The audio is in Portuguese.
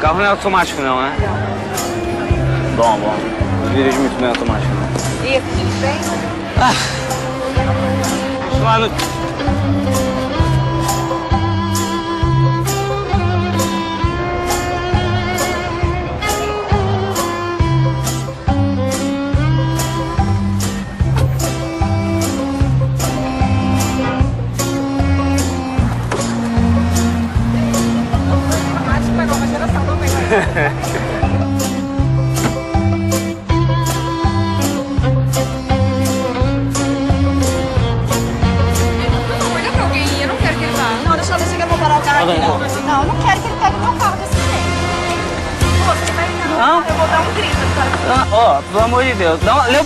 carro não é automático não, né? Bom, bom. Não dirijo muito bem automático não. E aqui bem? Lá no... Olha pra alguém, eu não quero que ele vá. Não, deixa eu ver se eu vou parar o carro aqui. Não, eu não quero que ele pegue meu carro desse jeito. Pô, você vai... Não. Eu vou dar um grito. Ó, pelo amor de Deus. Dá uma...